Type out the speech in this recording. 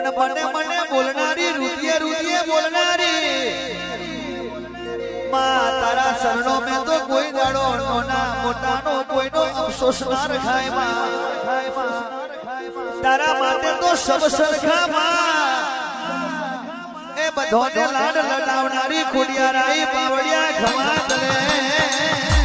પણ મને મને બોલનારી રૂધિયે રૂધિયે બોલનારી માં તારા શરણો મેં તો કોઈ દાડો નાના મોટાનો કોઈનો અફસોસ ના રખાય માં તારા માટે તો સબ સરખા માં એ બધોને લાડ લડાવનારી ખોડિયારાઈ બાવળિયા ખમા કરે